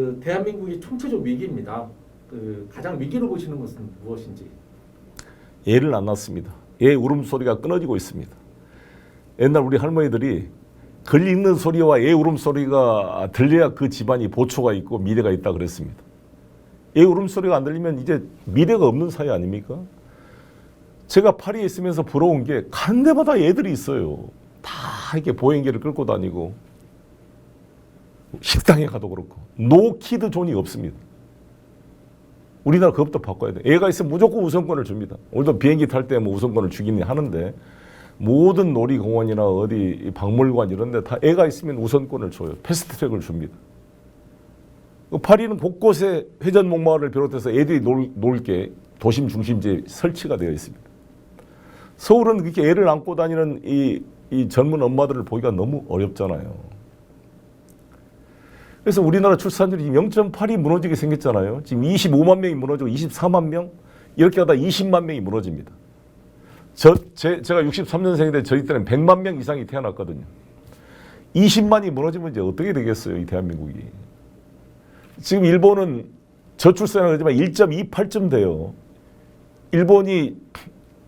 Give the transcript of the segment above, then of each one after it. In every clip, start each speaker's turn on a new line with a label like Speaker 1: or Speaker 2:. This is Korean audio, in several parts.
Speaker 1: 그 대한민국이 총체적 위기입니다. 그 가장 위기로 보시는 것은 무엇인지?
Speaker 2: 애를 안 낳습니다. 애 울음소리가 끊어지고 있습니다. 옛날 우리 할머니들이 글 읽는 소리와 애 울음소리가 들려야 그 집안이 보초가 있고 미래가 있다 그랬습니다. 애 울음소리가 안 들리면 이제 미래가 없는 사회 아닙니까? 제가 파리에 있으면서 부러운 게 가는 데마다 애들이 있어요. 다 이렇게 보행기를 끌고 다니고 식당에 가도 그렇고 노키드 존이 없습니다. 우리나라 그것부터 바꿔야 돼. 애가 있으면 무조건 우선권을 줍니다. 오늘도 비행기 탈 때 뭐 우선권을 주기는 하는데 모든 놀이공원이나 어디 박물관 이런 데 다 애가 있으면 우선권을 줘요. 패스트트랙을 줍니다. 파리는 곳곳에 회전목마을을 비롯해서 애들이 놀 게 도심 중심지에 설치가 되어 있습니다. 서울은 그렇게 애를 안고 다니는 이 젊은 엄마들을 보기가 너무 어렵잖아요. 그래서 우리나라 출산율이 지금 0.8이 무너지게 생겼잖아요. 지금 25만 명이 무너지고 24만 명 이렇게 하다 20만 명이 무너집니다. 제가 63년생인데 저희 때는 100만 명 이상이 태어났거든요. 20만이 무너지면 이제 어떻게 되겠어요, 이 대한민국이. 지금 일본은 저출산이라고 하지만 1.28쯤 돼요. 일본이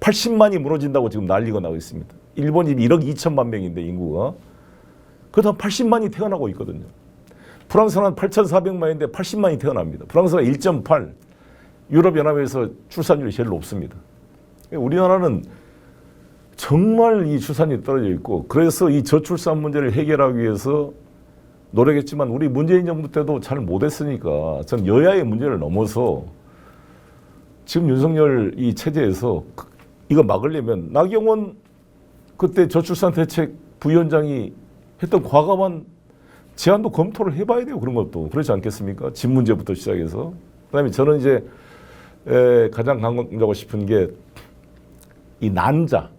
Speaker 2: 80만이 무너진다고 지금 난리가 나고 있습니다. 일본이 1억 2천만 명인데 인구가. 그다음 80만이 태어나고 있거든요. 프랑스는 8,400만인데 80만이 태어납니다. 프랑스가 1.8, 유럽연합에서 출산율이 제일 높습니다. 우리나라는 정말 이 출산율이 떨어져 있고 그래서 이 저출산 문제를 해결하기 위해서 노력했지만 우리 문재인 정부 때도 잘 못했으니까 전 여야의 문제를 넘어서 지금 윤석열 이 체제에서 이거 막으려면 나경원 그때 저출산 대책 부위원장이 했던 과감한 제안도 검토를 해봐야 돼요. 그런 것도. 그렇지 않겠습니까? 집 문제부터 시작해서. 그다음에 저는 이제 가장 강조하고 싶은 게 이 난자를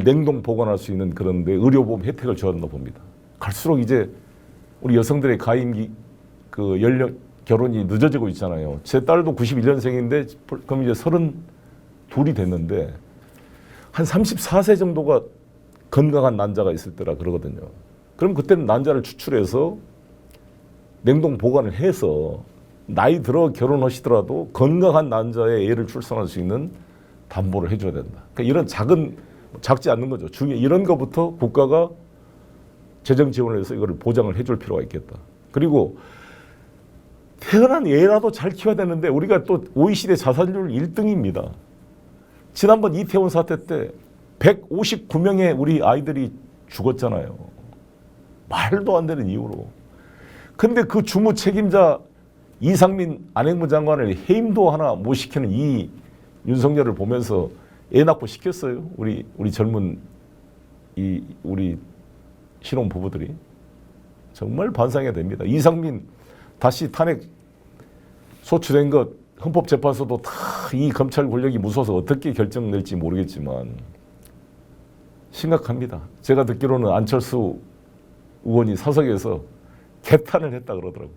Speaker 2: 냉동 보관할 수 있는 그런데 의료보험 혜택을 줘야 된다고 봅니다. 갈수록 이제 우리 여성들의 가임기 그 연령 결혼이 늦어지고 있잖아요. 제 딸도 91년생인데 그럼 이제 32이 됐는데 한 34세 정도가 건강한 난자가 있을 때라 그러거든요. 그럼 그때는 난자를 추출해서 냉동 보관을 해서 나이 들어 결혼하시더라도 건강한 난자의 애를 출산할 수 있는 담보를 해줘야 된다. 그러니까 이런 작지 않는 거죠. 이런 것부터 국가가 재정 지원을 해서 이거를 보장을 해줄 필요가 있겠다. 그리고 태어난 애라도 잘 키워야 되는데 우리가 또 OECD 자살률 1등입니다. 지난번 이태원 사태 때 159명의 우리 아이들이 죽었잖아요. 말도 안 되는 이유로. 근데 그 주무 책임자 이상민 안행부 장관을 해임도 하나 못 시키는 이 윤석열을 보면서 애 낳고 시켰어요. 우리 젊은 우리 신혼 부부들이. 정말 반성해야 됩니다. 이상민 다시 탄핵 소추된 것 헌법재판소도 다 이 검찰 권력이 무서워서 어떻게 결정낼지 모르겠지만 심각합니다. 제가 듣기로는 안철수 의원이 사석에서 개탄을 했다 그러더라고요.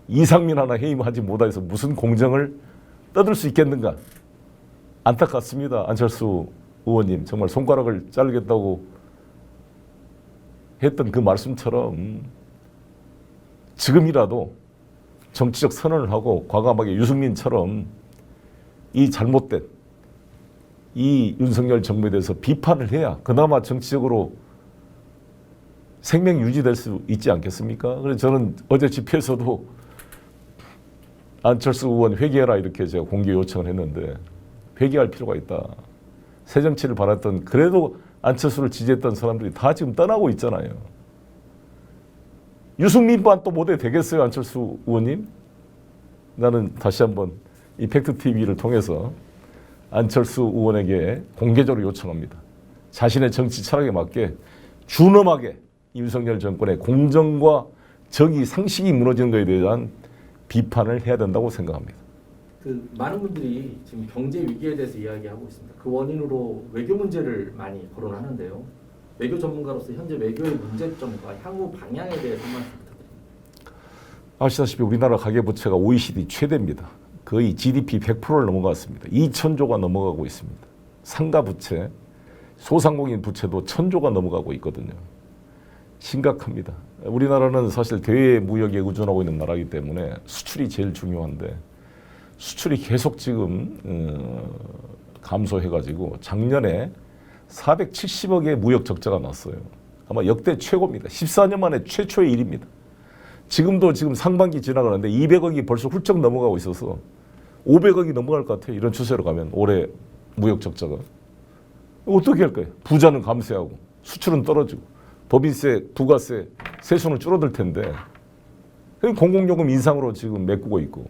Speaker 2: 이상민 하나 해임하지 못해서 무슨 공정을 떠들 수 있겠는가. 안타깝습니다. 안철수 의원님 정말 손가락을 자르겠다고 했던 그 말씀처럼 지금이라도 정치적 선언을 하고 과감하게 유승민처럼 이 잘못된 이 윤석열 정부에 대해서 비판을 해야 그나마 정치적으로 생명 유지될 수 있지 않겠습니까? 그래서 저는 어제 집회에서도 안철수 의원 회개해라 이렇게 제가 공개 요청을 했는데 회개할 필요가 있다. 새 정치를 바랐던 그래도 안철수를 지지했던 사람들이 다 지금 떠나고 있잖아요. 유승민만 또 못해 되겠어요, 안철수 의원님? 나는 다시 한번 이 팩트TV를 통해서 안철수 의원에게 공개적으로 요청합니다. 자신의 정치 철학에 맞게 준엄하게 윤석열 정권의 공정과 정의 상식이 무너지는 것에 대한 비판을 해야 된다고 생각합니다.
Speaker 1: 그 많은 분들이 지금 경제 위기에 대해서 이야기하고 있습니다. 그 원인으로 외교 문제를 많이 거론하는데요. 외교 전문가로서 현재 외교의 문제점과 향후 방향에 대해서 한 말씀 부탁드립니다.
Speaker 2: 아시다시피 우리나라 가계부채가 OECD 최대입니다. 거의 GDP 100%를 넘어갔습니다. 2,000조가 넘어가고 있습니다. 상가부채, 소상공인 부채도 1,000조가 넘어가고 있거든요. 심각합니다. 우리나라는 사실 대외 무역에 의존하고 있는 나라이기 때문에 수출이 제일 중요한데 수출이 계속 지금 감소해가지고 작년에 470억의 무역 적자가 났어요. 아마 역대 최고입니다. 14년 만에 최초의 일입니다. 지금 상반기 지나가는데 200억이 벌써 훌쩍 넘어가고 있어서 500억이 넘어갈 것 같아요. 이런 추세로 가면 올해 무역 적자가. 어떻게 할까요? 부자는 감세하고 수출은 떨어지고 법인세, 부가세, 세수는 줄어들 텐데 공공요금 인상으로 지금 메꾸고 있고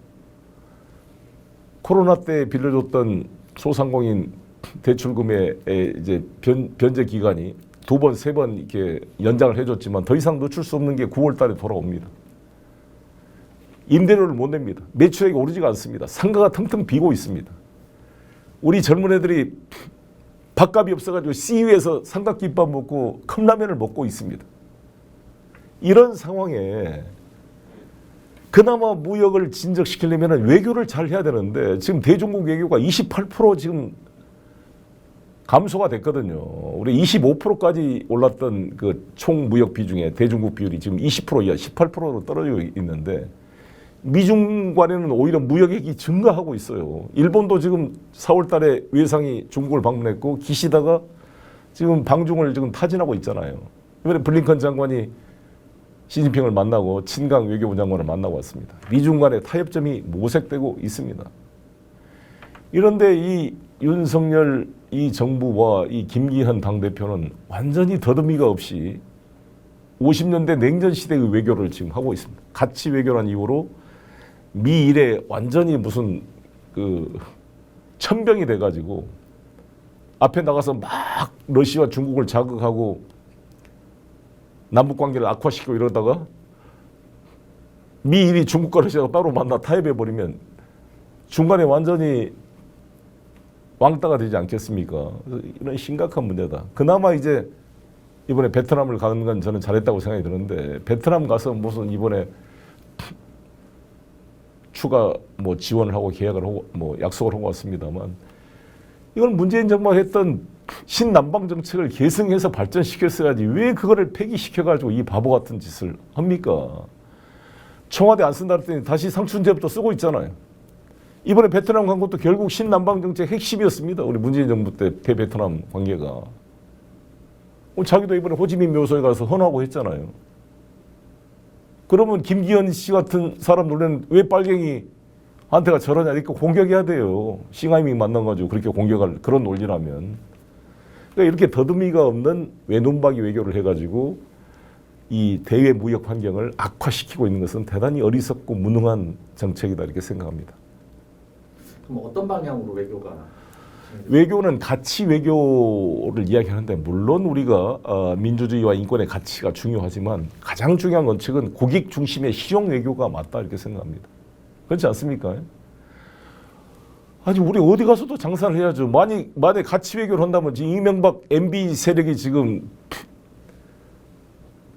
Speaker 2: 코로나 때 빌려줬던 소상공인 대출금의 이제 변제 기간이 2번, 3번 이렇게 연장을 해줬지만 더 이상 늦출 수 없는 게 9월 달에 돌아옵니다. 임대료를 못 냅니다. 매출액이 오르지가 않습니다. 상가가 텅텅 비고 있습니다. 우리 젊은 애들이 밥값이 없어가지고 CU에서 삼각김밥 먹고 컵라면을 먹고 있습니다. 이런 상황에 그나마 무역을 진정시키려면 외교를 잘 해야 되는데 지금 대중국 외교가 28% 지금 감소가 됐거든요. 우리 25%까지 올랐던 그 총 무역 비중에 대중국 비율이 지금 20% 이하 18%로 떨어지고 있는데 미중 간에는 오히려 무역액이 증가하고 있어요. 일본도 지금 4월 달에 외상이 중국을 방문했고 기시다가 지금 방중을 지금 타진하고 있잖아요. 이번에 블링컨 장관이 시진핑을 만나고 친강 외교부 장관을 만나고 왔습니다. 미중 간의 타협점이 모색되고 있습니다. 이런데 이 윤석열 이 정부와 이 김기현 당대표는 완전히 더듬이가 없이 50년대 냉전 시대의 외교를 지금 하고 있습니다. 가치 외교란 이유로 미일에 완전히 무슨 그 천병이 돼가지고 앞에 나가서 막 러시아와 중국을 자극하고 남북 관계를 악화시키고 이러다가 미일이 중국과 러시아가 따로 만나 타협해버리면 중간에 완전히 왕따가 되지 않겠습니까? 그래서 이런 심각한 문제다. 그나마 이제 이번에 베트남을 가는 건 저는 잘했다고 생각이 드는데 베트남 가서 무슨 이번에 추가 뭐 지원을 하고 계약을 하고 뭐 약속을 하고 왔습니다만 이건 문재인 정부가 했던 신남방 정책을 계승해서 발전시켰어야지 왜 그거를 폐기시켜가지고 이 바보 같은 짓을 합니까? 청와대 안 쓴다 그랬더니 다시 상춘제부터 쓰고 있잖아요. 이번에 베트남 간 것도 결국 신남방 정책 핵심이었습니다. 우리 문재인 정부 때 대베트남 관계가. 자기도 이번에 호지민 묘소에 가서 헌화하고 했잖아요. 그러면 김기현 씨 같은 사람 놀래는 왜 빨갱이한테가 저러냐 이렇게 공격해야 돼요. 싱하이밍 만나가지고 그렇게 공격할 그런 논리라면. 그러니까 이렇게 더듬이가 없는 외눈박이 외교를 해가지고 이 대외 무역 환경을 악화시키고 있는 것은 대단히 어리석고 무능한 정책이다 이렇게 생각합니다.
Speaker 1: 그럼 어떤 방향으로 외교가?
Speaker 2: 외교는 가치 외교를 이야기하는데 물론 우리가 민주주의와 인권의 가치가 중요하지만 가장 중요한 원칙은 고객 중심의 실용 외교가 맞다 이렇게 생각합니다. 그렇지 않습니까? 아니 우리 어디 가서도 장사를 해야죠. 만약 가치 외교를 한다면 지금 이명박 MB 세력이 지금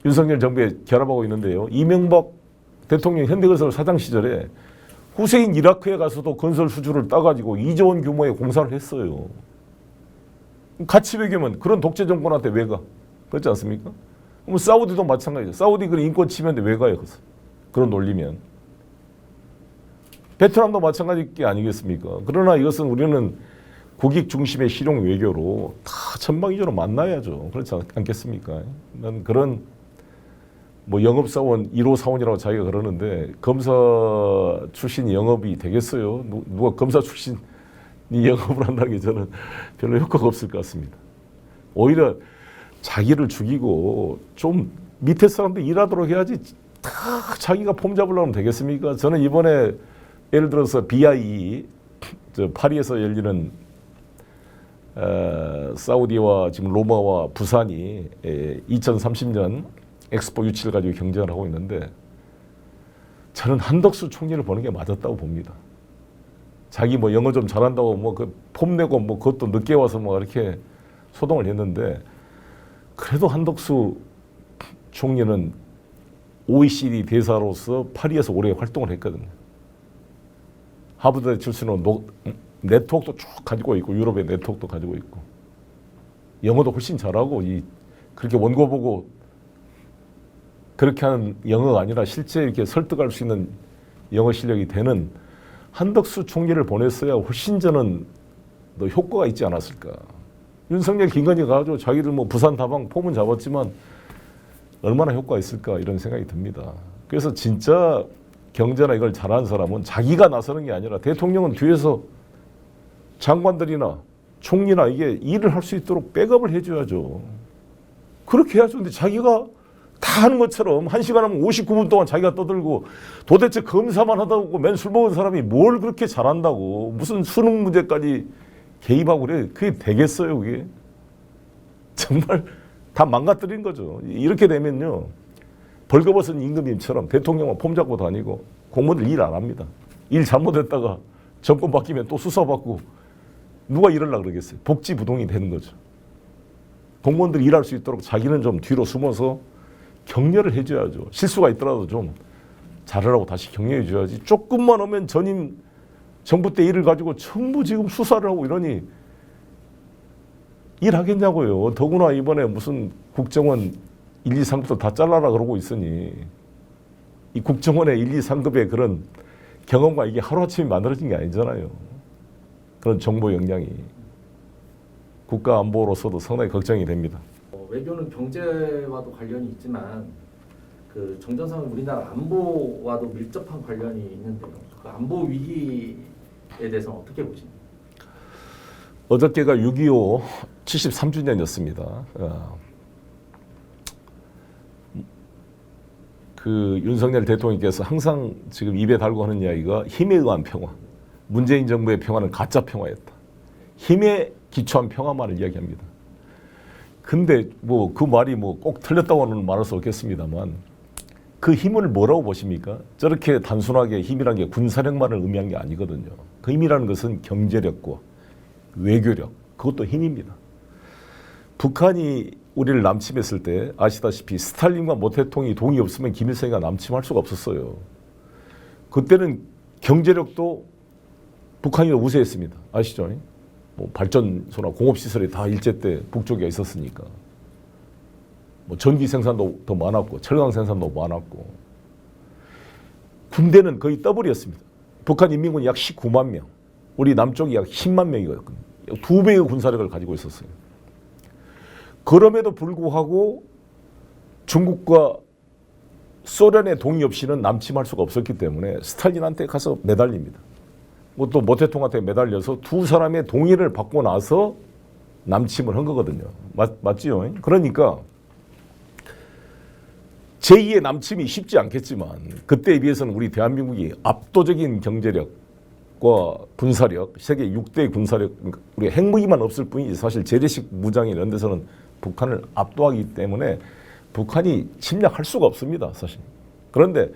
Speaker 2: 윤석열 정부에 결합하고 있는데요. 이명박 대통령 현대건설 사장 시절에 후세인 이라크에 가서도 건설 수주를 따가지고 2조 원 규모의 공사를 했어요. 가치 외교면 그런 독재 정권한테 왜 가? 그렇지 않습니까? 그럼 사우디도 마찬가지죠. 사우디 그런 인권 침해인데 왜 가요? 그런 논리면. 베트남도 마찬가지일 게 아니겠습니까? 그러나 이것은 우리는 고객 중심의 실용 외교로 다 전방위적으로 만나야죠. 그렇지 않겠습니까? 난 그런 뭐 영업사원 1호 사원이라고 자기가 그러는데 검사 출신이 영업이 되겠어요? 누가 검사 출신이 영업을 한다는 게 저는 별로 효과가 없을 것 같습니다. 오히려 자기를 죽이고 좀 밑에 사람들 일하도록 해야지 다 자기가 폼 잡으려면 되겠습니까? 저는 이번에 예를 들어서 BIE 파리에서 열리는 사우디와 지금 로마와 부산이 2030년 엑스포 유치를 가지고 경쟁을 하고 있는데 저는 한덕수 총리를 보는 게 맞았다고 봅니다. 자기 뭐 영어 좀 잘한다고 뭐 그 폼 내고 뭐 그것도 늦게 와서 뭐 이렇게 소동을 했는데 그래도 한덕수 총리는 OECD 대사로서 파리에서 오래 활동을 했거든요. 하버드 출신으로 네트워크도 쭉 가지고 있고 유럽의 네트워크도 가지고 있고 영어도 훨씬 잘하고 그렇게 원고 보고 그렇게 하는 영어가 아니라 실제 이렇게 설득할 수 있는 영어 실력이 되는 한덕수 총리를 보냈어야 훨씬 저는 더 효과가 있지 않았을까. 윤석열, 김건희 가가지고 자기들 뭐 부산 다방 포문 잡았지만 얼마나 효과가 있을까 이런 생각이 듭니다. 그래서 진짜 경제나 이걸 잘하는 사람은 자기가 나서는 게 아니라 대통령은 뒤에서 장관들이나 총리나 이게 일을 할 수 있도록 백업을 해줘야죠. 그렇게 해야죠. 근데 자기가 다 하는 것처럼 1시간 하면 59분 동안 자기가 떠들고 도대체 검사만 하다고 맨 술 먹은 사람이 뭘 그렇게 잘한다고 무슨 수능 문제까지 개입하고 그래. 그게 되겠어요, 그게? 정말 다 망가뜨린 거죠. 이렇게 되면요. 벌거벗은 임금님처럼 대통령은 폼 잡고 다니고 공무원들 일 안 합니다. 일 잘못했다가 정권 바뀌면 또 수사받고 누가 일하려고 그러겠어요. 복지부동이 되는 거죠. 공무원들이 일할 수 있도록 자기는 좀 뒤로 숨어서 격려를 해줘야죠. 실수가 있더라도 좀 잘하라고 다시 격려해 줘야지. 조금만 하면 전임 정부 때 일을 가지고 전부 지금 수사를 하고 이러니 일하겠냐고요. 더구나 이번에 무슨 국정원 1, 2, 3급도 다 잘라라 그러고 있으니 이 국정원의 1, 2, 3급의 그런 경험과 이게 하루아침에 만들어진 게 아니잖아요. 그런 정보 역량이. 국가 안보로서도 상당히 걱정이 됩니다.
Speaker 1: 외교는 경제와도 관련이 있지만 그 정전상은 우리나라 안보와도 밀접한 관련이 있는데요. 그 안보 위기에 대해서는 어떻게 보십니까?
Speaker 2: 어저께가 6.25 73주년이었습니다. 그 윤석열 대통령께서 항상 지금 입에 달고 하는 이야기가 힘에 의한 평화. 문재인 정부의 평화는 가짜 평화였다. 힘에 기초한 평화만을 이야기합니다. 근데 뭐 그 말이 뭐 꼭 틀렸다고는 말할 수 없겠습니다만 그 힘을 뭐라고 보십니까? 저렇게 단순하게 힘이라는 게 군사력만을 의미한 게 아니거든요. 그 힘이라는 것은 경제력과 외교력, 그것도 힘입니다. 북한이 우리를 남침했을 때 아시다시피 스탈린과 모태통이 동의 없으면 김일성이가 남침할 수가 없었어요. 그때는 경제력도 북한이 우세했습니다. 아시죠? 뭐 발전소나 공업시설이 다 일제 때 북쪽에 있었으니까. 뭐 전기 생산도 더 많았고 철강 생산도 많았고. 군대는 거의 더블이었습니다. 북한 인민군이 약 19만 명, 우리 남쪽이 약 10만 명이거든요. 2배의 군사력을 가지고 있었어요. 그럼에도 불구하고 중국과 소련의 동의 없이는 남침할 수가 없었기 때문에 스탈린한테 가서 매달립니다. 뭐 또 모태통한테 매달려서 두 사람의 동의를 받고 나서 남침을 한 거거든요. 맞지요? 그러니까 제2의 남침이 쉽지 않겠지만 그때에 비해서는 우리 대한민국이 압도적인 경제력과 군사력, 세계 6대 군사력, 우리 핵무기만 없을 뿐이지 사실 재래식 무장이 이런 데서는 북한을 압도하기 때문에 북한이 침략할 수가 없습니다, 사실. 그런데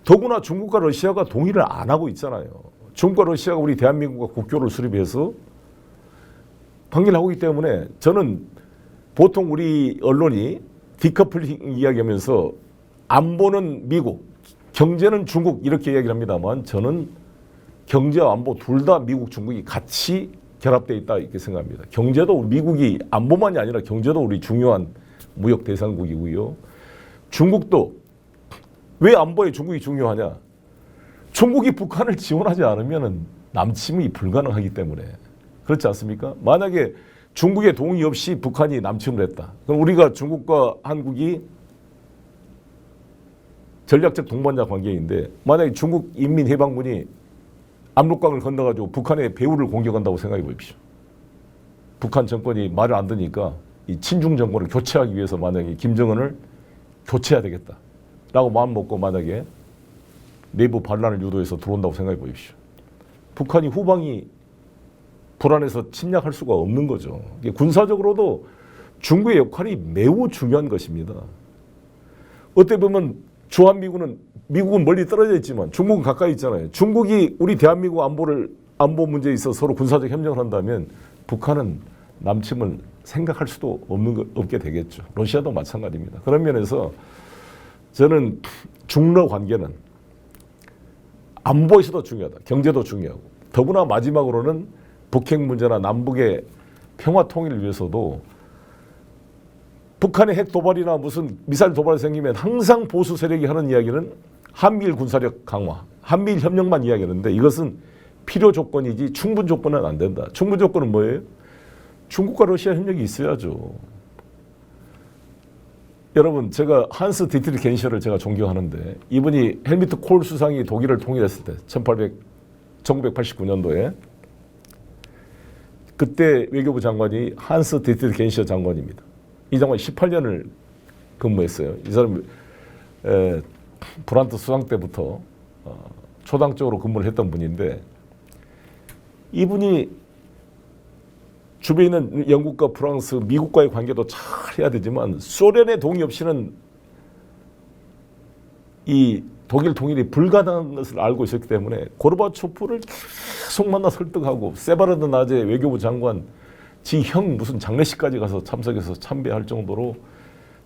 Speaker 2: 더구나 중국과 러시아가 동의를 안 하고 있잖아요. 중국과 러시아가 우리 대한민국과 국교를 수립해서 방기를 하고 있기 때문에 저는 보통 우리 언론이 디커플링 이야기하면서 안보는 미국, 경제는 중국 이렇게 이야기를 합니다만 저는 경제와 안보 둘 다 미국, 중국이 같이 결합되어 있다 이렇게 생각합니다. 경제도 미국이 안보만이 아니라 경제도 우리 중요한 무역 대상국이고요. 중국도 왜 안보에 중국이 중요하냐? 중국이 북한을 지원하지 않으면 남침이 불가능하기 때문에 그렇지 않습니까? 만약에 중국의 동의 없이 북한이 남침을 했다. 그럼 우리가 중국과 한국이 전략적 동반자 관계인데 만약에 중국 인민해방군이 압록강을 건너가지고 북한의 배후를 공격한다고 생각해 보십시오. 북한 정권이 말을 안 듣니까 이 친중 정권을 교체하기 위해서 만약에 김정은을 교체해야 되겠다라고 마음 먹고 만약에 내부 반란을 유도해서 들어온다고 생각해 보십시오. 북한이 후방이 불안해서 침략할 수가 없는 거죠. 군사적으로도 중국의 역할이 매우 중요한 것입니다. 어떻게 보면 주한미군은 미국은 멀리 떨어져 있지만 중국은 가까이 있잖아요. 중국이 우리 대한민국 안보 문제에 있어서 서로 군사적 협력을 한다면 북한은 남침을 생각할 수도 없게 되겠죠. 러시아도 마찬가지입니다. 그런 면에서 저는 중러 관계는 안보에서도 중요하다. 경제도 중요하고 더구나 마지막으로는 북핵 문제나 남북의 평화 통일을 위해서도 북한의 핵 도발이나 무슨 미사일 도발이 생기면 항상 보수 세력이 하는 이야기는 한미일 군사력 강화, 한미일 협력만 이야기하는데 이것은 필요 조건이지 충분 조건은 안 된다. 충분 조건은 뭐예요? 중국과 러시아 협력이 있어야죠. 여러분, 제가 한스 디트리 겐셔를 제가 존경하는데 이분이 헬미트 콜 수상이 독일을 통일했을 때 1989년도에 그때 외교부 장관이 한스 디트리 겐셔 장관입니다. 이 장관이 18년을 근무했어요. 이 사람 브란트 수상 때부터 초당적으로 근무를 했던 분인데 이분이 주변에 있는 영국과 프랑스, 미국과의 관계도 잘 해야 되지만 소련의 동의 없이는 이 독일 통일이 불가능한 것을 알고 있었기 때문에 고르바초프를 계속 만나 설득하고 세바르드 나제 외교부 장관 지 형 무슨 장례식까지 가서 참석해서 참배할 정도로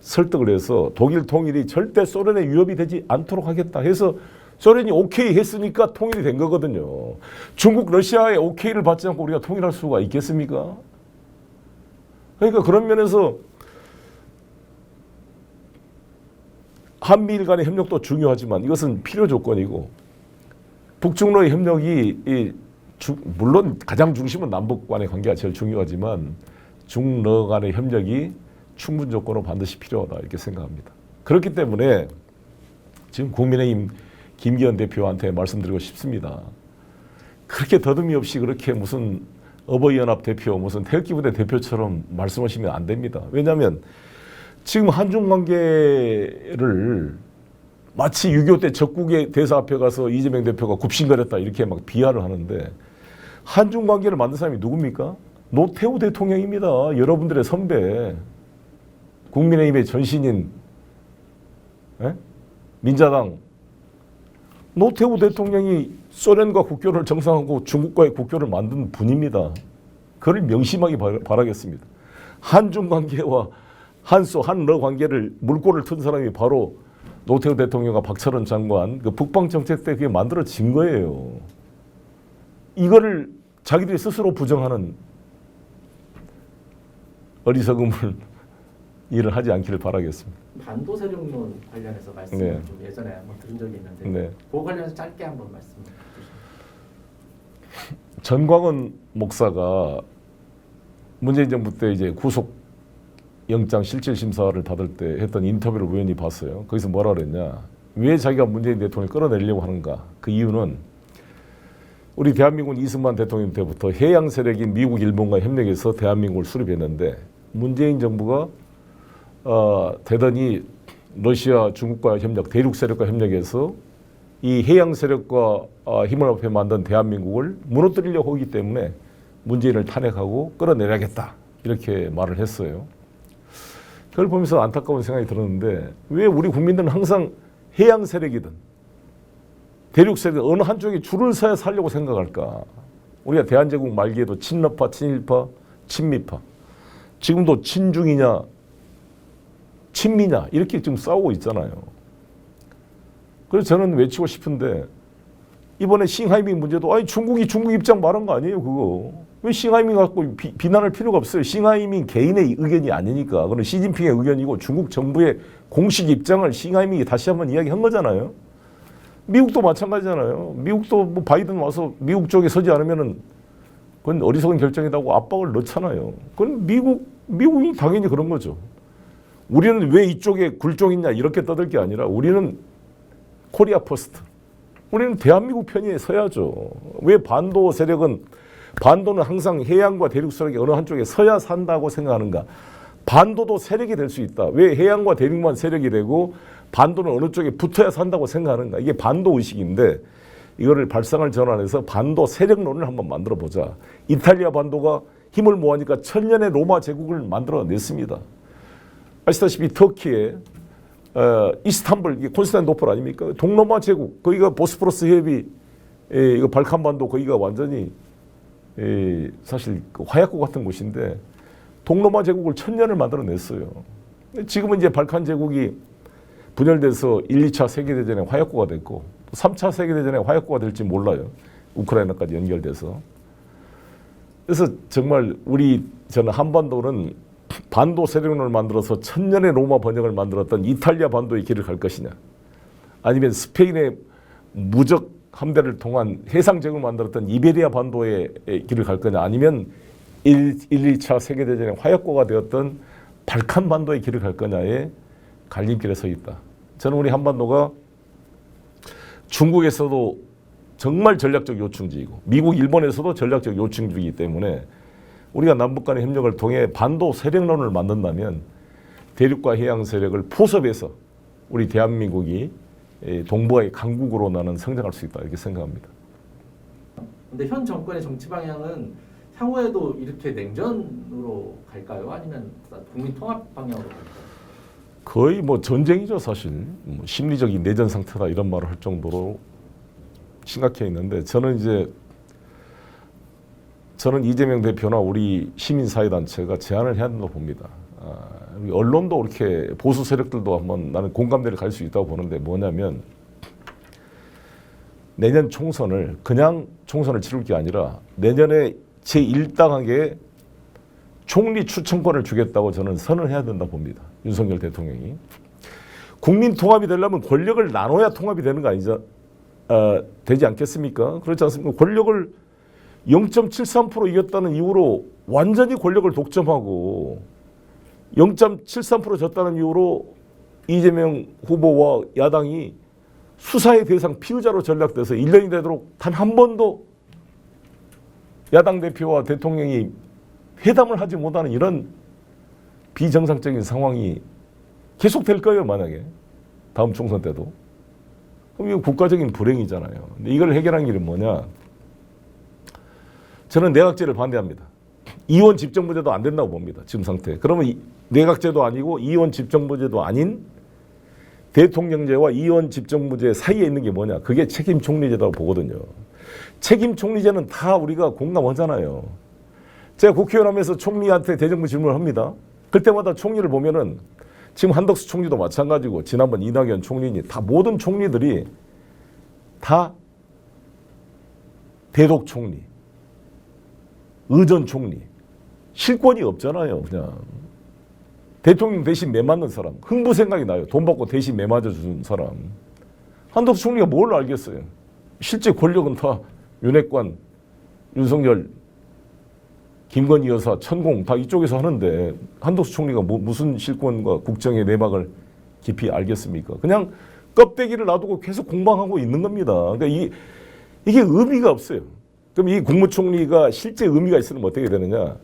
Speaker 2: 설득을 해서 독일 통일이 절대 소련의 위협이 되지 않도록 하겠다 해서 소련이 오케이 했으니까 통일이 된 거거든요. 중국, 러시아의 오케이를 받지 않고 우리가 통일할 수가 있겠습니까? 그러니까 그런 면에서 한미일 간의 협력도 중요하지만 이것은 필요 조건이고 북중러의 협력이 물론 가장 중심은 남북 간의 관계가 제일 중요하지만 중러 간의 협력이 충분 조건으로 반드시 필요하다 이렇게 생각합니다. 그렇기 때문에 지금 국민의힘 김기현 대표한테 말씀드리고 싶습니다. 그렇게 더듬이 없이 그렇게 무슨 어버이연합 대표, 무슨 태극기부대 대표처럼 말씀하시면 안 됩니다. 왜냐하면 지금 한중 관계를 마치 6.25 때 적국의 대사 앞에 가서 이재명 대표가 굽신거렸다 이렇게 막 비하를 하는데 한중 관계를 만든 사람이 누굽니까? 노태우 대통령입니다. 여러분들의 선배. 국민의힘의 전신인 민자당 노태우 대통령이 소련과 국교를 정상하고 중국과의 국교를 만든 분입니다. 그걸 명심하기 바라겠습니다. 한중 관계와 한소, 한러 관계를 물꼬를 튼 사람이 바로 노태우 대통령과 박철원 장관 그 북방 정책 때 그게 만들어진 거예요. 이거를 자기들이 스스로 부정하는 어리석음을 일을 하지 않기를 바라겠습니다.
Speaker 1: 반도 세력론 관련해서 말씀을
Speaker 2: 네.
Speaker 1: 좀 예전에 한번 들은 적이 있는데
Speaker 2: 네.
Speaker 1: 그거 관련해서 짧게 한번 말씀 주시면.
Speaker 2: 전광훈 목사가 문재인 정부 때 이제 구속 영장 실질 심사를 받을 때 했던 인터뷰를 우연히 봤어요. 거기서 뭐라 그랬냐? 왜 자기가 문재인 대통령을 끌어내려고 하는가? 그 이유는 우리 대한민국은 이승만 대통령 때부터 해양 세력인 미국, 일본과 협력해서 대한민국을 수립했는데 문재인 정부가 대단히 러시아, 중국과 협력, 대륙 세력과 협력해서 이 해양 세력과 힘을 합해 만든 대한민국을 무너뜨리려고 하기 때문에 문재인을 탄핵하고 끌어내려야겠다 이렇게 말을 했어요. 그걸 보면서 안타까운 생각이 들었는데 왜 우리 국민들은 항상 해양 세력이든 대륙 세력 어느 한쪽에 줄을 서야 살려고 생각할까? 우리가 대한제국 말기에도 친러파, 친일파, 친미파 지금도 친중이냐 친미냐 이렇게 지금 싸우고 있잖아요. 그래서 저는 외치고 싶은데 이번에 싱하이밍 문제도 아니 중국 입장 말한 거 아니에요 그거. 왜 싱하이밍 갖고 비난할 필요가 없어요. 싱하이밍 개인의 의견이 아니니까. 그건 시진핑의 의견이고 중국 정부의 공식 입장을 싱하이밍이 다시 한번 이야기한 거잖아요. 미국도 마찬가지잖아요. 미국도 뭐 바이든 와서 미국 쪽에 서지 않으면은 그건 어리석은 결정이라고 압박을 넣잖아요. 그건 미국이 당연히 그런 거죠. 우리는 왜 이쪽에 굴종 있냐 이렇게 떠들 게 아니라 우리는 코리아 퍼스트. 우리는 대한민국 편에 서야죠. 왜 반도는 항상 해양과 대륙 세력이 어느 한쪽에 서야 산다고 생각하는가. 반도도 세력이 될 수 있다. 왜 해양과 대륙만 세력이 되고 반도는 어느 쪽에 붙어야 산다고 생각하는가. 이게 반도 의식인데 이거를 발상을 전환해서 반도 세력론을 한번 만들어 보자. 이탈리아 반도가 힘을 모으니까 천년의 로마 제국을 만들어냈습니다. 아시다시피 터키에 이스탄불, 이게 콘스탄티노플 아닙니까? 동로마 제국, 거기가 보스포러스 해협이 이거 발칸반도 거기가 완전히 사실 화약고 같은 곳인데 동로마 제국을 천년을 만들어냈어요. 지금은 이제 발칸 제국이 분열돼서 1, 2차 세계대전에 화약고가 됐고 3차 세계대전에 화약고가 될지 몰라요. 우크라이나까지 연결돼서. 그래서 정말 저는 한반도는 반도 세력론을 만들어서 천년의 로마 번영을 만들었던 이탈리아 반도의 길을 갈 것이냐, 아니면 스페인의 무적 함대를 통한 해상적을 만들었던 이베리아 반도의 길을 갈 거냐, 아니면 2차 세계대전의 화약고가 되었던 발칸 반도의 길을 갈 거냐의 갈림길에 서 있다. 저는 우리 한반도가 중국에서도 정말 전략적 요충지이고 미국, 일본에서도 전략적 요충지이기 때문에 우리가 남북 간의 협력을 통해 반도 세력론을 만든다면 대륙과 해양 세력을 포섭해서 우리 대한민국이 동북아의 강국으로 나는 성장할 수 있다, 이렇게 생각합니다.
Speaker 1: 근데 현 정권의 정치 방향은 향후에도 이렇게 냉전으로 갈까요? 아니면 국민 통합 방향으로 갈까요?
Speaker 2: 거의 뭐 전쟁이죠, 사실. 뭐 심리적인 내전 상태다 이런 말을 할 정도로 심각해 있는데, 저는 이재명 대표나 우리 시민사회단체가 제안을 해야 한다고 봅니다. 언론도 그렇게 보수 세력들도 한번 나는 공감대를 갈 수 있다고 보는데, 뭐냐면 내년 총선을 그냥 총선을 치를 게 아니라 내년에 제1당에게 총리 추천권을 주겠다고 저는 선언해야 된다고 봅니다. 윤석열 대통령이. 국민 통합이 되려면 권력을 나눠야 통합이 되는 거 아니죠? 되지 않겠습니까? 그렇지 않습니까? 권력을 0.73% 이겼다는 이유로 완전히 권력을 독점하고 0.73% 졌다는 이유로 이재명 후보와 야당이 수사의 대상 피의자로 전락돼서 1년이 되도록 단 한 번도 야당 대표와 대통령이 회담을 하지 못하는 이런 비정상적인 상황이 계속될 거예요, 만약에 다음 총선 때도. 그럼 이거 국가적인 불행이잖아요. 근데 이걸 해결하는 길은 뭐냐? 저는 내각제를 반대합니다. 이원 집정부제도 안 된다고 봅니다, 지금 상태. 그러면 내각제도 아니고 이원 집정부제도 아닌 대통령제와 이원 집정부제 사이에 있는 게 뭐냐? 그게 책임 총리제라고 보거든요. 책임 총리제는 다 우리가 공감하잖아요. 제가 국회의원 하면서 총리한테 대정부 질문을 합니다. 그때마다 총리를 보면은 지금 한덕수 총리도 마찬가지고 지난번 이낙연 총리니 다 모든 총리들이 다 대독 총리, 의전 총리, 실권이 없잖아요. 그냥 대통령 대신 매 맞는 사람, 흥부 생각이 나요. 돈 받고 대신 매 맞아주는 사람. 한덕수 총리가 뭘 알겠어요. 실제 권력은 다 윤핵관, 윤석열, 김건희 여사, 천공 다 이쪽에서 하는데 한덕수 총리가 무슨 실권과 국정의 내막을 깊이 알겠습니까? 그냥 껍데기를 놔두고 계속 공방하고 있는 겁니다. 그러니까 이게 의미가 없어요. 그럼 이 국무총리가 실제 의미가 있으면 어떻게 되느냐?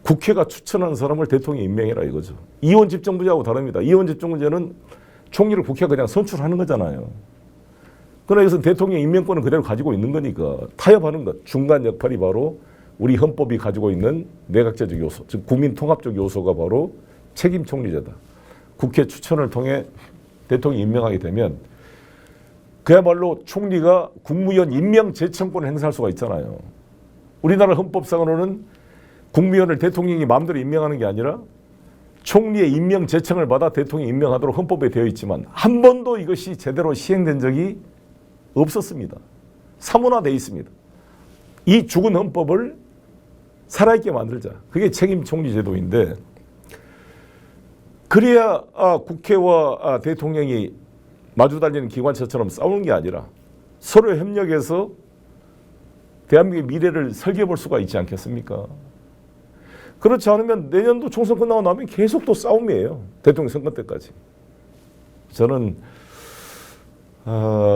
Speaker 2: 국회가 추천한 사람을 대통령이 임명해라 이거죠. 이원 집정부제하고 다릅니다. 이원 집정부제는 총리를 국회가 그냥 선출하는 거잖아요. 그러나 이것은 대통령 임명권을 그대로 가지고 있는 거니까 타협하는 것, 중간 역할이 바로 우리 헌법이 가지고 있는 내각제적 요소, 즉 국민 통합적 요소가 바로 책임 총리제다. 국회 추천을 통해 대통령이 임명하게 되면 그야말로 총리가 국무위원 임명 제청권을 행사할 수가 있잖아요. 우리나라 헌법상으로는 국무위원을 대통령이 마음대로 임명하는 게 아니라 총리의 임명 제청을 받아 대통령이 임명하도록 헌법에 되어 있지만 한 번도 이것이 제대로 시행된 적이 없었습니다. 사문화되어 있습니다. 이 죽은 헌법을 살아있게 만들자. 그게 책임 총리 제도인데, 그래야 국회와 대통령이 마주 달리는 기관차처럼 싸우는 게 아니라 서로 협력해서 대한민국의 미래를 설계해 볼 수가 있지 않겠습니까? 그렇지 않으면 내년도 총선 끝나고 나면 계속 또 싸움이에요. 대통령 선거 때까지. 저는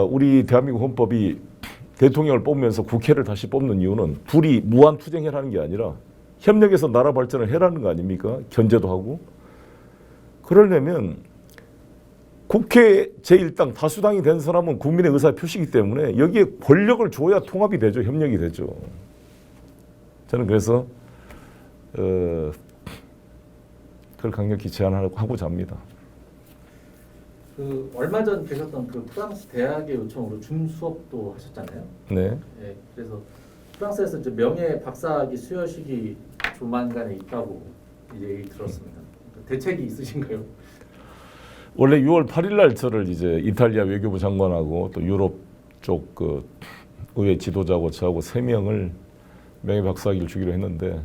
Speaker 2: 우리 대한민국 헌법이 대통령을 뽑으면서 국회를 다시 뽑는 이유는 둘이 무한투쟁해라는 게 아니라 협력해서 나라 발전을 해라는 거 아닙니까? 견제도 하고. 그러려면 국회 제1당 다수당이 된 사람은 국민의 의사 표시이기 때문에 여기에 권력을 줘야 통합이 되죠. 협력이 되죠. 저는 그래서 그걸 강력히 제안하고자 합니다.
Speaker 1: 얼마 전 계셨던 프랑스 대학의 요청으로 줌 수업도 하셨잖아요.
Speaker 2: 네.
Speaker 1: 네, 그래서 프랑스에서 이제 명예 박사학위 수여식이 조만간에 있다고 이제 얘기 들었습니다. 대책이 있으신가요?
Speaker 2: 원래 6월 8일 날 저를 이제 이탈리아 외교부 장관하고 또 유럽 쪽 의회 지도자하고 저하고 3명을 명예 박사학위를 주기로 했는데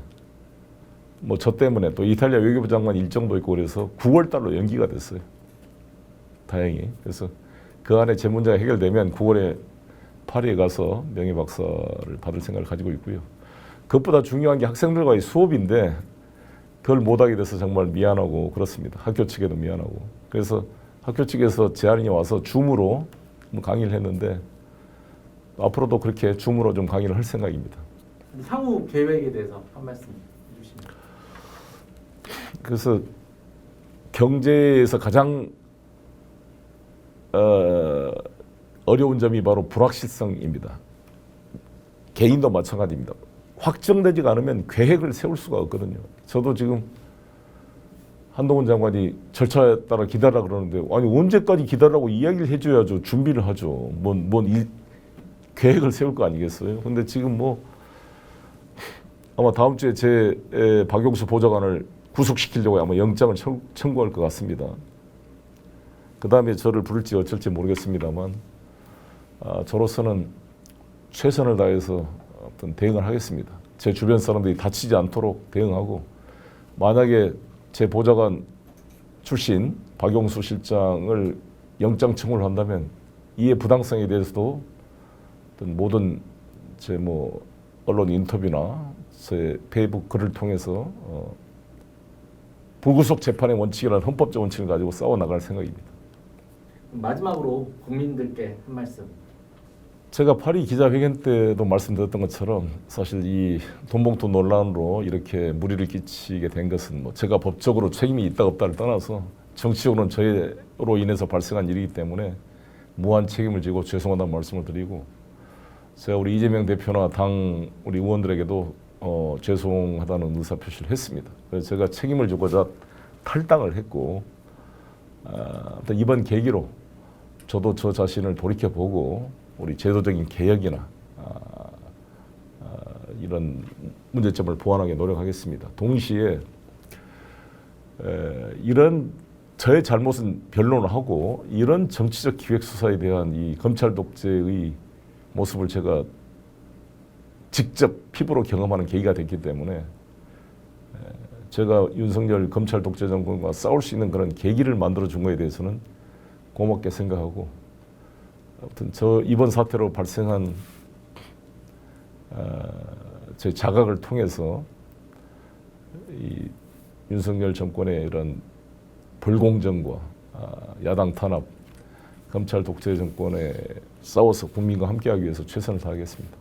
Speaker 2: 뭐 저 때문에 또 이탈리아 외교부 장관 일정도 있고 그래서 9월 달로 연기가 됐어요. 다행히. 그래서 그 안에 제 문제가 해결되면 9월에 파리에 가서 명예박사를 받을 생각을 가지고 있고요. 그것보다 중요한 게 학생들과의 수업인데 그걸 못하게 돼서 정말 미안하고 그렇습니다. 학교 측에도 미안하고. 그래서 학교 측에서 제안이 와서 줌으로 강의를 했는데 앞으로도 그렇게 줌으로 좀 강의를 할 생각입니다.
Speaker 1: 향후 계획에 대해서 한 말씀 해주시면.
Speaker 2: 그래서 경제에서 가장 어려운 점이 바로 불확실성입니다. 개인도 마찬가지입니다. 확정되지가 않으면 계획을 세울 수가 없거든요. 저도 지금 한동훈 장관이 절차에 따라 기다리라 그러는데 아니 언제까지 기다리라고 이야기를 해줘야죠. 준비를 하죠. 계획을 세울 거 아니겠어요. 근데 지금 뭐 아마 다음 주에 제 박용수 보좌관을 구속시키려고 아마 영장을 청구할 것 같습니다. 그 다음에 저를 부를지 어쩔지 모르겠습니다만 저로서는 최선을 다해서 어떤 대응을 하겠습니다. 제 주변 사람들이 다치지 않도록 대응하고 만약에 제 보좌관 출신 박용수 실장을 영장 청구를 한다면 이에 부당성에 대해서도 어떤 모든 제 언론 인터뷰나 제 페이북 글을 통해서 불구속 재판의 원칙이라는 헌법적 원칙을 가지고 싸워 나갈 생각입니다.
Speaker 1: 마지막으로 국민들께 한 말씀.
Speaker 2: 제가 파리 기자회견 때도 말씀드렸던 것처럼 사실 이 돈봉투 논란으로 이렇게 무리를 끼치게 된 것은 제가 법적으로 책임이 있다 없다를 떠나서 정치적으로는 저로 인해서 발생한 일이기 때문에 무한 책임을 지고 죄송하다는 말씀을 드리고 제가 우리 이재명 대표나 당 우리 의원들에게도 죄송하다는 의사표시를 했습니다. 그래서 제가 책임을 지고자 탈당을 했고 이번 계기로 저도 저 자신을 돌이켜보고 우리 제도적인 개혁이나 이런 문제점을 보완하기 노력하겠습니다. 동시에 이런 저의 잘못은 변론을 하고 이런 정치적 기획 수사에 대한 이 검찰 독재의 모습을 제가 직접 피부로 경험하는 계기가 됐기 때문에 제가 윤석열 검찰 독재 정권과 싸울 수 있는 그런 계기를 만들어 준 거에 대해서는 고맙게 생각하고 아무튼 저 이번 사태로 발생한 제 자각을 통해서 이 윤석열 정권의 이런 불공정과 야당 탄압, 검찰 독재 정권에 싸워서 국민과 함께하기 위해서 최선을 다하겠습니다.